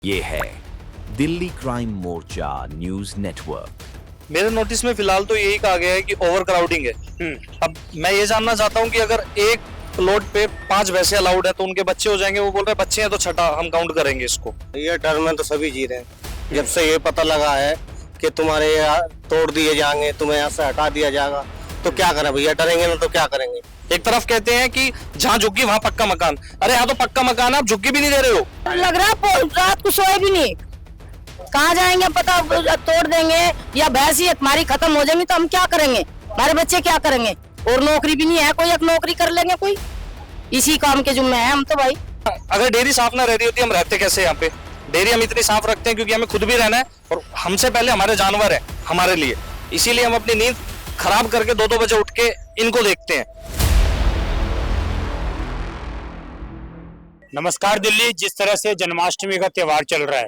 ये है दिल्ली क्राइम मोर्चा news network. मेरे नोटिस में फिलहाल तो यही कहा गया है कि ओवर क्राउडिंग है। अब मैं ये जानना चाहता हूँ कि अगर एक प्लॉट पे 5 भैंसे अलाउड है तो उनके बच्चे हो जाएंगे। वो बोल रहे हैं बच्चे हैं तो छठा हम काउंट करेंगे इसको। ये डर में तो सभी जी रहे हैं। जब से ये पता लगा है कि तुम्हारे यहाँ तोड़ दिए जाएंगे, तुम्हें यहाँ से हटा दिया जाएगा, तो क्या करें भैया, डरेंगे ना तो क्या करेंगे। एक तरफ कहते हैं कि जहाँ झुग्गी वहाँ पक्का मकान। अरे यहाँ तो पक्का मकान है, आप झुग्गी भी नहीं दे रहे हो। लग रहा है रात को सोए भी नहीं, कहाँ जाएंगे पता, तोड़ देंगे या भैंस ही हमारी खत्म हो जाएंगी तो हम क्या करेंगे, हमारे बच्चे क्या करेंगे। और नौकरी भी नहीं है, कोई एक नौकरी कर लेंगे कोई, इसी काम के जुम्मे है हम तो भाई। अगर डेयरी साफ ना रह रही होती हम रहते कैसे यहाँ पे। डेयरी हम इतनी साफ रखते हैं क्योंकि हमें खुद भी रहना है और हमसे पहले हमारे जानवर है हमारे लिए। इसीलिए हम अपनी नींद खराब करके 2-2 बजे उठ के इनको देखते हैं। नमस्कार दिल्ली। जिस तरह से जन्माष्टमी का त्योहार चल रहा है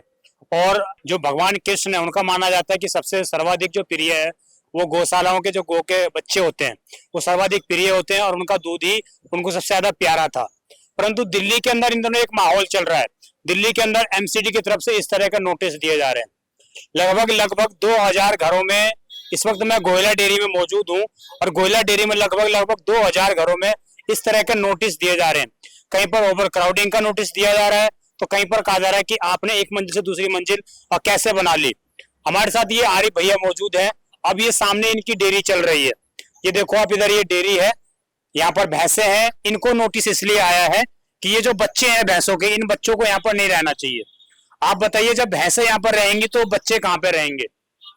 और जो भगवान कृष्ण है उनका माना जाता है कि सबसे सर्वाधिक जो प्रिय है वो गौशालाओं के जो गौ के बच्चे होते हैं वो सर्वाधिक प्रिय होते हैं और उनका दूध ही उनको सबसे ज्यादा प्यारा था। परंतु दिल्ली के अंदर इन दोनों एक माहौल चल रहा है। दिल्ली के अंदर एमसीडी की तरफ से इस तरह का नोटिस दिए जा रहे हैं। लगभग 2000 घरों में इस वक्त मैं गोयला डेयरी में मौजूद हूँ और गोयला डेयरी में लगभग 2000 घरों में इस तरह के नोटिस दिए जा रहे हैं। कहीं पर ओवर क्राउडिंग का नोटिस दिया जा रहा है तो कहीं पर कहा जा रहा है कि आपने एक मंजिल से दूसरी मंजिल कैसे बना ली। हमारे साथ ये आरिफ भैया मौजूद है। अब ये सामने इनकी डेयरी चल रही है। ये देखो आप, इधर ये डेयरी है, यहाँ पर भैंसे हैं। इनको नोटिस इसलिए आया है कि ये जो बच्चे हैं भैंसों के, इन बच्चों को यहाँ पर नहीं रहना चाहिए। आप बताइए, जब भैंसे यहाँ पर रहेंगी तो बच्चे कहाँ पे रहेंगे।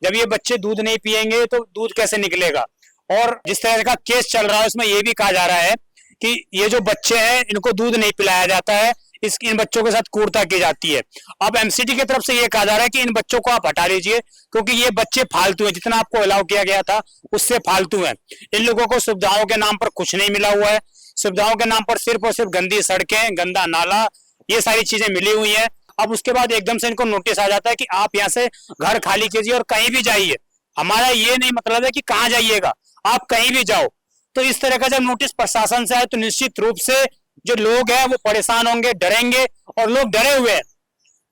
जब ये बच्चे दूध नहीं पियेंगे तो दूध कैसे निकलेगा। और जिस तरह का केस चल रहा है उसमें ये भी कहा जा रहा है कि ये जो बच्चे हैं इनको दूध नहीं पिलाया जाता है, इन बच्चों के साथ क्रूरता की जाती है। अब एमसीडी की तरफ से ये कहा जा रहा है कि इन बच्चों को आप हटा लीजिए क्योंकि ये बच्चे फालतू हैं। जितना आपको अलाउ किया गया था उससे फालतू हैं। इन लोगों को सुविधाओं के नाम पर कुछ नहीं मिला हुआ है। सुविधाओं के नाम पर सिर्फ और सिर्फ गंदी सड़कें, गंदा नाला, ये सारी चीजें मिली हुई है। अब उसके बाद एकदम से इनको नोटिस आ जाता है कि आप यहाँ से घर खाली कीजिए और कहीं भी जाइए। हमारा ये नहीं मतलब है कि कहाँ जाइएगा, आप कहीं भी जाओ। तो इस तरह का जब नोटिस प्रशासन से आए तो निश्चित रूप से जो लोग हैं वो परेशान होंगे, डरेंगे। और लोग डरे हुए हैं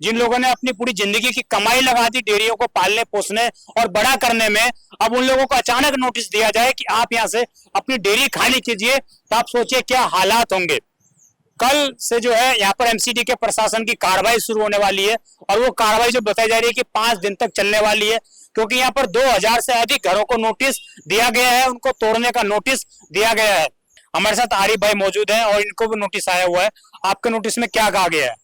जिन लोगों ने अपनी पूरी जिंदगी की कमाई लगा दी डेयरियों को पालने पोसने और बड़ा करने में। अब उन लोगों को अचानक नोटिस दिया जाए कि आप यहाँ से अपनी डेयरी खाली कीजिए, तो आप सोचिए क्या हालात होंगे। कल से जो है यहाँ पर एमसीडी के प्रशासन की कार्रवाई शुरू होने वाली है और वो कार्रवाई जो बताई जा रही है कि 5 दिन तक चलने वाली है क्योंकि यहाँ पर 2000 से अधिक घरों को नोटिस दिया गया है, उनको तोड़ने का नोटिस दिया गया है। हमारे साथ आरिफ भाई मौजूद हैं और इनको भी नोटिस आया हुआ है। आपके नोटिस में क्या कहा गया है?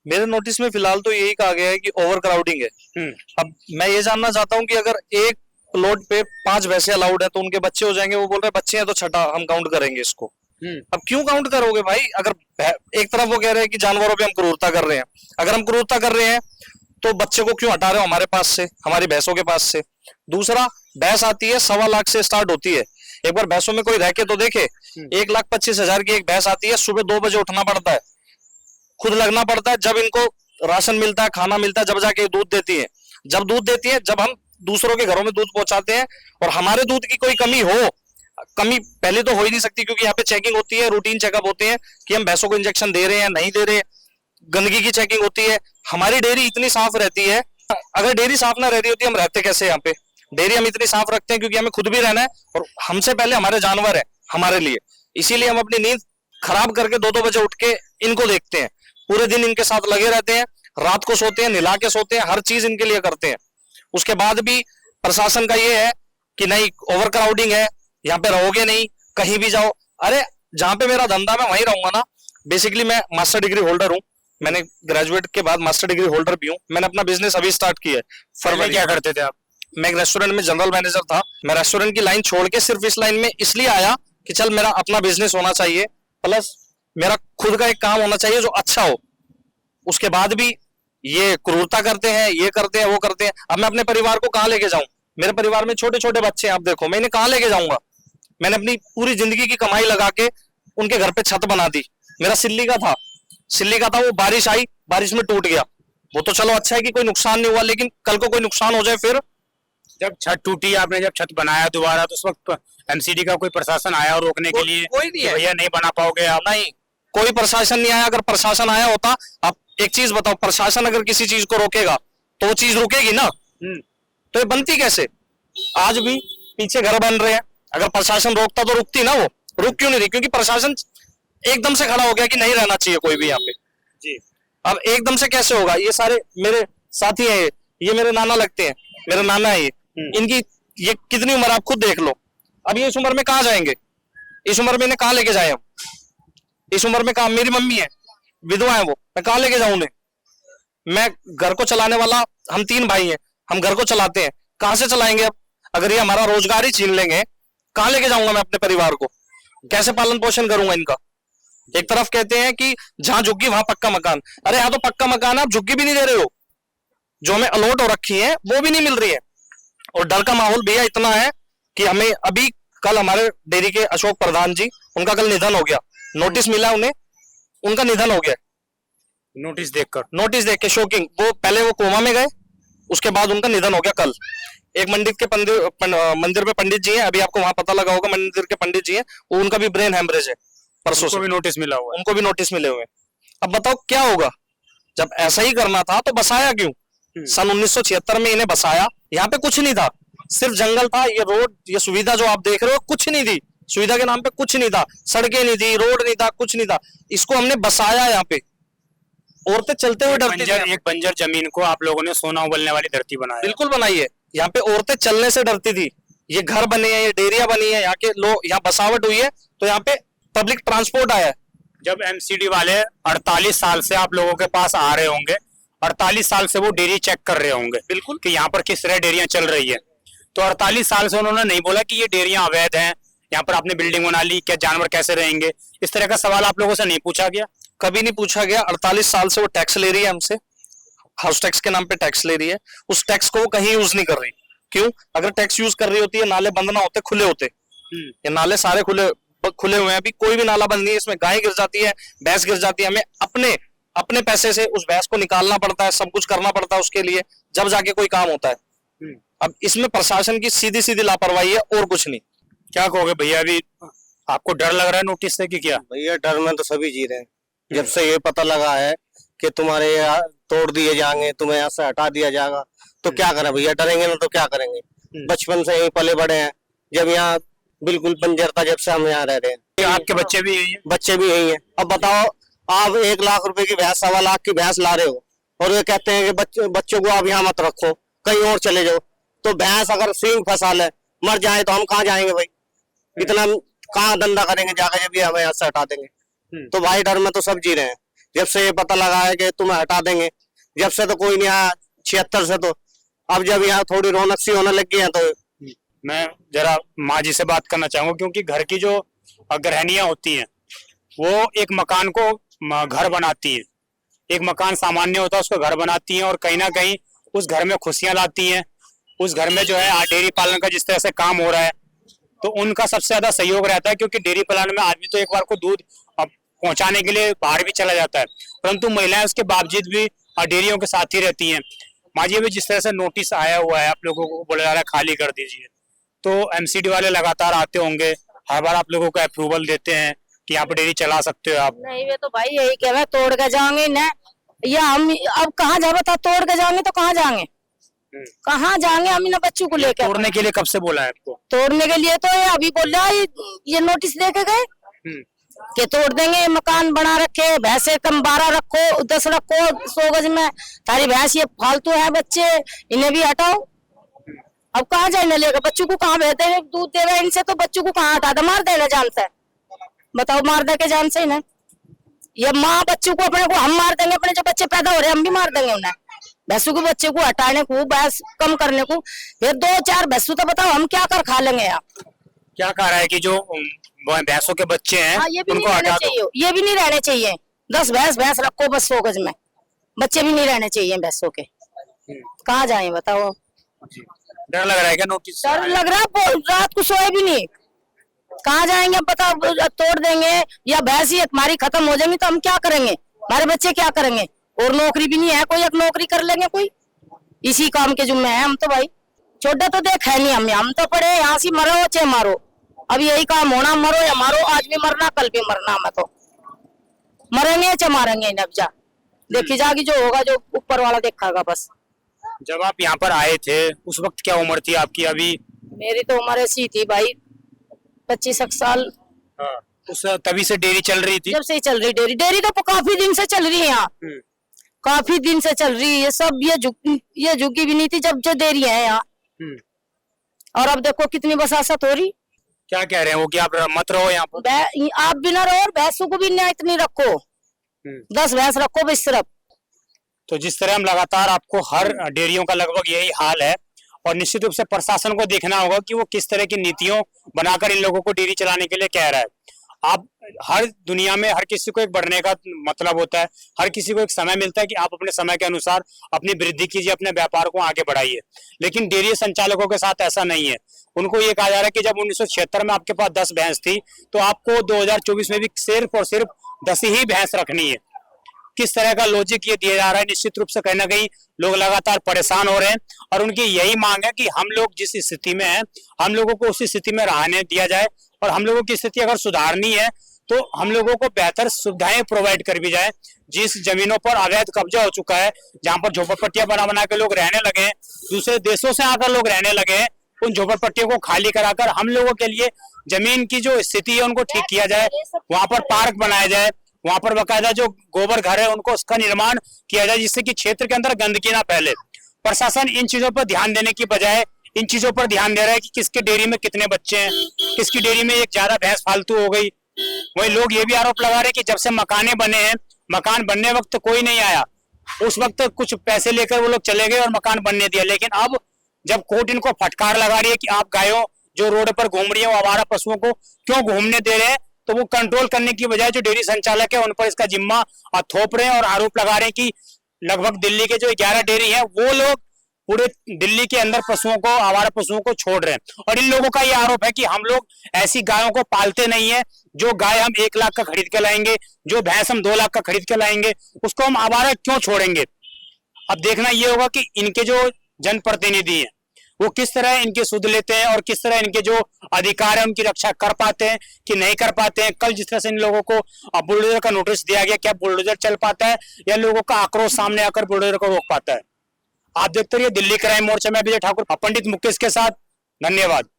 मेरे नोटिस में फिलहाल तो यही कहा गया है कि ओवर क्राउडिंग है। अब मैं ये जानना चाहता हूँ कि अगर एक प्लॉट पे 5 भैंसे अलाउड है तो उनके बच्चे हो जाएंगे। वो बोल रहे हैं बच्चे हैं तो छठा हम काउंट करेंगे इसको। अब क्यों काउंट करोगे भाई। अगर एक तरफ वो कह रहे हैं कि जानवरों पे हम क्रूरता कर रहे हैं, अगर हम क्रूरता कर रहे हैं तो बच्चे को क्यों हटा रहे हो हमारे पास से, हमारी भैंसों के पास से। दूसरा, भैंस आती है 1.25 लाख से स्टार्ट होती है। एक बार भैंसों में कोई रह के तो देखे। 1,25,000 की एक भैंस आती है। सुबह 2 बजे उठना पड़ता है, खुद लगना पड़ता है। जब इनको राशन मिलता है, खाना मिलता है, जब जाके दूध देती है। जब दूध देती है, जब हम दूसरों के घरों में दूध पहुंचाते हैं और हमारे दूध की कोई कमी हो, कमी पहले तो हो ही नहीं सकती क्योंकि यहाँ पे चेकिंग होती है, रूटीन चेकअप होते हैं कि हम भैंसों को इंजेक्शन दे रहे हैं नहीं दे रहे। गंदगी की चेकिंग होती है। हमारी डेयरी इतनी साफ रहती है। अगर डेयरी साफ ना रह रही होती हम रहते कैसे यहाँ पे। डेयरी हम इतनी साफ रखते हैं क्योंकि हमें खुद भी रहना है और हमसे पहले हमारे जानवर है हमारे लिए। इसीलिए हम अपनी नींद खराब करके 2-2 बजे उठ के इनको देखते हैं। पूरे दिन इनके साथ लगे रहते हैं, रात को सोते हैं, नहला के सोते हैं, हर चीज इनके लिए करते हैं। उसके बाद भी प्रशासन का ये है कि नहीं ओवर क्राउडिंग है, यहाँ पे रहोगे नहीं, कहीं भी जाओ। अरे जहां पे मेरा धंधा मैं वहीं रहूंगा ना। बेसिकली मैं मास्टर डिग्री होल्डर हूँ। मैंने ग्रेजुएट के बाद मास्टर डिग्री होल्डर भी हूँ। मैंने अपना बिजनेस अभी स्टार्ट किया है। फरवरी क्या करते थे आप? मैं एक रेस्टोरेंट में जनरल मैनेजर था। मैं रेस्टोरेंट की लाइन छोड़ के सिर्फ इस लाइन में इसलिए आया कि चल मेरा अपना बिजनेस होना चाहिए, प्लस मेरा खुद का एक काम होना चाहिए जो अच्छा हो। उसके बाद भी ये क्रूरता करते हैं, ये करते हैं, वो करते हैं। अब मैं अपने परिवार को कहाँ लेके जाऊं। मेरे परिवार में छोटे छोटे बच्चे हैं, आप देखो मैं इन्हें कहाँ लेके जाऊंगा। मैंने अपनी पूरी जिंदगी की कमाई लगा के उनके घर पे छत बना दी। मेरा सिल्ली का था, वो बारिश आई, बारिश में टूट गया। वो तो चलो अच्छा है कि कोई नुकसान नहीं हुआ, लेकिन कल को कोई नुकसान हो जाए फिर। जब छत टूटी, आपने जब छत बनाया दोबारा, तो उस वक्त एमसीडी का कोई प्रशासन आया और रोकने के लिए? कोई नहीं है। भैया नहीं बना पाओगे आप? नहीं, कोई प्रशासन नहीं आया। अगर प्रशासन आया होता, आप एक चीज बताओ, प्रशासन अगर किसी चीज को रोकेगा तो वो चीज रुकेगी ना। तो ये बनती कैसे? आज भी पीछे घर बन रहे हैं, अगर प्रशासन रोकता तो रुकती ना, वो रुक क्यों नहीं रही? क्योंकि प्रशासन एकदम से खड़ा हो गया कि नहीं रहना चाहिए कोई भी यहाँ पे जी। अब एकदम से कैसे होगा? ये सारे मेरे साथी हैं, ये मेरे नाना लगते हैं, मेरा नाना है ये, इनकी ये कितनी उम्र आप खुद देख लो। अब ये इस उम्र में कहाँ जाएंगे? इस उम्र में इन्हें कहाँ लेके जाए हम? इस उम्र में कहाँ? मेरी मम्मी है, विधवा है वो, मैं कहाँ लेके जाऊं उन्हें? मैं घर को चलाने वाला, हम 3 भाई हैं, हम घर को चलाते हैं, कहाँ से चलाएंगे अब? अगर ये हमारा रोजगार ही छीन लेंगे, कहाँ लेके जाऊंगा मैं अपने परिवार को? कैसे पालन पोषण करूंगा इनका? एक तरफ कहते हैं कि जहां झुग्गी वहां पक्का मकान। अरे यहाँ तो पक्का मकान है, आप झुग्गी भी नहीं दे रहे हो। जो हमें अलॉट हो रखी है वो भी नहीं मिल रही है। और डर का माहौल भैया इतना है कि हमें अभी कल हमारे डेयरी के अशोक प्रधान जी, उनका कल निधन हो गया, नोटिस मिला उन्हें, उनका निधन हो गया। नोटिस देख के शोकिंग। वो पहले वो कोमा में गए, उसके बाद उनका निधन हो गया कल। एक मंदिर पे पंडित जी हैं, अभी आपको वहां पता लगा होगा, मंदिर के पंडित जी हैं, वो उनका भी ब्रेन हेमरेज है परसों से। भी नोटिस मिला हुआ है। उनको भी नोटिस मिले हुए हैं। अब बताओ क्या होगा? जब ऐसा ही करना था तो बसाया क्यों? सन 1976 में इन्हें बसाया, यहाँ पे कुछ नहीं था, सिर्फ जंगल था। ये रोड, ये सुविधा जो आप देख रहे हो, कुछ नहीं थी। सुविधा के नाम पे कुछ नहीं था, सड़कें नहीं थी, रोड नहीं था, कुछ नहीं था। इसको हमने बसाया यहाँ पे। औरतें चलते हुए डरती थी। एक बंजर जमीन को आप लोगों ने सोना उबलने वाली धरती बनाया। बिल्कुल बनाई है। यहाँ पे औरतें चलने से डरती थी। ये घर बने हैं, ये डेरिया बनी है, यहाँ के लोग, यहाँ बसावट हुई है, तो यहाँ पे पब्लिक ट्रांसपोर्ट आया है। जब एमसीडी वाले 48 साल से आप लोगों के पास आ रहे होंगे, 48 साल से वो डेयरी चेक कर रहे होंगे बिल्कुल कि यहाँ पर किस तरह डेयरियां चल रही है, तो 48 साल से उन्होंने नहीं बोला कि ये डेयरियां अवैध हैं, यहाँ पर आपने बिल्डिंग बना ली, क्या जानवर कैसे रहेंगे? इस तरह का सवाल आप लोगों से नहीं पूछा गया? कभी नहीं पूछा गया। 48 साल से वो टैक्स ले रही है हमसे, हाउस टैक्स के नाम पे टैक्स ले रही है। उस टैक्स को वो कहीं यूज नहीं कर रही। क्यों? अगर टैक्स यूज कर रही होती है, नाले बंद ना होते, खुले होते। ये नाले सारे खुले हुए हैं, अभी कोई भी नाला बंद नहीं है। इसमें गाय गिर जाती है, भैंस गिर जाती है, हमें अपने पैसे से उस भैंस को निकालना पड़ता है, सब कुछ करना पड़ता है उसके लिए, जब जाके कोई काम होता है। अब इसमें प्रशासन की सीधी सीधी लापरवाही है और कुछ नहीं। क्या कहोगे भैया? अभी आपको डर लग रहा है नोटिस से कि क्या? भैया डर में तो सभी जी रहे हैं। जब से ये पता लगा है कि तुम्हारे यहाँ तोड़ दिए जाएंगे, तुम्हें यहाँ से हटा दिया जाएगा, तो क्या करें भैया? डरेंगे ना तो क्या करेंगे? बचपन से यहीं पले बड़े हैं, जब यहाँ बिल्कुल बंजर था, जब से हम यहाँ रह रहे हैं। आपके बच्चे भी यही हैं? बच्चे भी यही हैं। अब बताओ, आप 1 लाख रुपए की भैंस, 1.25 लाख की भैंस ला रहे हो, और ये कहते हैं कि बच्चों को आप यहाँ मत रखो, कहीं और चले जाओ। तो भैंस अगर सींग फंसा ले, मर जाए, तो हम कहाँ जाएंगे भाई? इतना कहाँ धंधा करेंगे जाकर, जब ये हमें यहाँ से हटा देंगे? तो भाई डर में तो सब जी रहे हैं। जब से ये पता लगा है कि तुम्हें हटा देंगे, जब से तो कोई नहीं आया 76 से, तो अब जब यहाँ थोड़ी रौनक सी होने लगी है, तो मैं जरा माँ जी से बात करना चाहूंगा, क्योंकि घर की जो गृहणियां होती हैं वो एक मकान को घर बनाती है। एक मकान सामान्य होता है, उसको घर बनाती हैं, और कहीं ना कहीं उस घर में खुशियां लाती हैं। उस घर में जो है डेयरी पालन का जिस तरह से काम हो रहा है, तो उनका सबसे ज्यादा सहयोग रहता है, क्योंकि डेयरी पालन में आदमी तो एक बार को दूध पहुंचाने के लिए बाहर भी चला जाता है, परंतु महिलाएं उसके बावजूद भी डेयरियों के साथ ही रहती हैं। माँ जी, भी जिस तरह से नोटिस आया हुआ है, आप लोगों को बोला जा रहा है खाली कर दीजिए, तो एमसीडी वाले लगातार आते होंगे, हर बार आप लोगों को अप्रूवल देते हैं कि यहाँ पर डेयरी चला सकते हो आप? नहीं, वे तो भाई यही कह रहे तोड़ के जाएंगे ना, या हम अब कहाँ जा, बता, तोड़ के जाएंगे तो कहाँ जाएंगे? कहाँ जाएंगे हम इन बच्चों को लेकर? तोड़ने के लिए कब से बोला है आपको? तोड़ने के लिए तो ये अभी बोल रहा है, ये नोटिस दे के गए कि तोड़ देंगे, मकान बना रखे, भैंसे कम 12 रखो, 10 रखो 100 गज में, तारी भैंस ये फालतू है, बच्चे इन्हें भी हटाओ। अब कहाँ जाने लेगा? बच्चों को कहाँ भेजते हैं? दूध दे रहे इनसे, तो बच्चों को कहाँ हटा दे? मार देना जानता है, बताओ, मार दे के जान से ना। ये माँ बच्चों को, अपने को हम मार देंगे, अपने जो बच्चे पैदा हो रहे हैं हम भी मार देंगे उन्हें। भैंसों को, बच्चे को हटाने को, भैंस कम करने को, फिर 2-4 भैंसों, तो बताओ हम क्या कर खा लेंगे यार? क्या कह रहा है कि जो भैंसों के बच्चे हैं, ये भी उनको नहीं हटा रहने दो? चाहिए, ये भी नहीं रहने चाहिए। 10 भैंस रखो बस 100 गज में, बच्चे भी नहीं रहने चाहिए भैंसों के। कहाँ जाए बताओ? डर लग रहा है क्या नोटिस? डर लग रहा है, रात को सोए भी नहीं, कहाँ जाएंगे बताओ? तोड़ देंगे या भैंस ही हमारी खत्म हो जाएंगी तो हम क्या करेंगे? हमारे बच्चे क्या करेंगे? और नौकरी भी नहीं है, कोई एक नौकरी कर लेंगे कोई, इसी काम के जुम्मे है हम तो भाई। छोटा तो देख है नहीं, हम तो पड़े यहाँ से मरो चाहे मारो, अब यही काम होना, मरो या मारो, आज भी मरना कल भी मरना, मैं तो मरेंगे या मारेंगे इन्हें, अब जा देखी जाएगी, जो होगा जो ऊपर वाला देखागा बस। जब आप यहाँ पर आए थे उस वक्त क्या उम्र थी आपकी? अभी मेरी तो उम्र ऐसी थी भाई, 25 साल। उस तभी से डेयरी चल रही थी? जब से ही चल रही डेयरी, डेयरी तो काफी दिन से चल रही है यहाँ, काफी दिन से चल रही है। ये सब ये झुकी भी नहीं थी जब से डेयरी है यहाँ। और अब देखो कितनी बसासत हो रही। क्या कह रहे हैं वो कि आप मत रहो यहाँ पर? आप भी ना रहो और भैंसों को भी ना इतनी रखो, 10 भैंस रखो बस सिर्फ। तो जिस तरह हम लगातार आपको हर डेयरियों का लगभग यही हाल है, और निश्चित रूप से प्रशासन को देखना होगा कि वो किस तरह की नीतियों बनाकर इन लोगों को डेयरी चलाने के लिए कह रहा है। आप हर दुनिया में हर किसी को एक बढ़ने का मतलब होता है, हर किसी को एक समय मिलता है कि आप अपने समय के अनुसार अपनी वृद्धि कीजिए, अपने व्यापार को आगे बढ़ाइए। लेकिन डेयरी संचालकों के साथ ऐसा नहीं है। उनको ये कहा जा रहा है कि जब 1976 में आपके पास 10 भैंस थी तो आपको 2024 में भी सिर्फ और सिर्फ 10 ही भैंस रखनी है। किस तरह का लॉजिक ये दिया जा रहा है? निश्चित रूप से कहीं ना कहीं लोग लगातार परेशान हो रहे हैं और उनकी यही मांग है कि हम लोग जिस स्थिति में हैं हम लोगों को उसी स्थिति में रहने दिया जाए, और हम लोगों की स्थिति अगर सुधारनी है तो हम लोगों को बेहतर सुविधाएं प्रोवाइड कर दी जाए। जिस जमीनों पर अवैध कब्जा हो चुका है, जहां पर झोपड़पट्टियां बना बना के लोग रहने लगे हैं, दूसरे देशों से आकर लोग रहने लगे हैं, उन झोपड़पट्टियों को खाली कराकर हम लोगों के लिए जमीन की जो स्थिति है उनको ठीक किया जाए, वहां पर पार्क बनाया जाए, वहां पर बाकायदा जो गोबर घर है उनको उसका निर्माण किया जाए, जिससे कि क्षेत्र के अंदर गंदगी ना फैले। प्रशासन इन चीजों पर ध्यान देने की बजाय इन चीजों पर ध्यान दे रहा है कि किसके डेयरी में कितने बच्चे हैं, किसकी डेयरी में एक ज्यादा भैंस फालतू हो गई। वही लोग ये भी आरोप लगा रहे हैं कि जब से मकाने बने हैं, मकान बनने वक्त कोई नहीं आया, उस वक्त कुछ पैसे लेकर वो लोग चले गए और मकान बनने दिया। लेकिन अब जब कोर्ट इनको फटकार लगा रही है कि आप गायों जो रोड पर घूम रही है वो आवारा पशुओं को क्यों घूमने दे रहे हैं, तो वो कंट्रोल करने की बजाय जो डेयरी संचालक है उन पर इसका जिम्मा थोप रहे हैं और आरोप लगा रहे हैं कि लगभग दिल्ली के जो 11 डेयरी है वो लोग पूरे दिल्ली के अंदर पशुओं को, आवारा पशुओं को छोड़ रहे हैं। और इन लोगों का ये आरोप है कि हम लोग ऐसी गायों को पालते नहीं है, जो गाय हम 1 लाख का खरीद के लाएंगे, जो भैंस हम 2 लाख का खरीद के लाएंगे, उसको हम आवारा क्यों छोड़ेंगे। अब देखना ये होगा कि इनके जो जनप्रतिनिधि हैं वो किस तरह इनके सुध लेते हैं और किस तरह इनके जो अधिकार है उनकी रक्षा कर पाते हैं कि नहीं कर पाते हैं। कल जिस तरह से इन लोगों को बुलडोजर का नोटिस दिया गया, क्या बुलडोजर चल पाता है या लोगों का आक्रोश सामने आकर बुलडोजर को रोक पाता है। आप देखते रहिए दिल्ली क्राइम मोर्चा में विजय ठाकुर, पंडित मुकेश के साथ। धन्यवाद।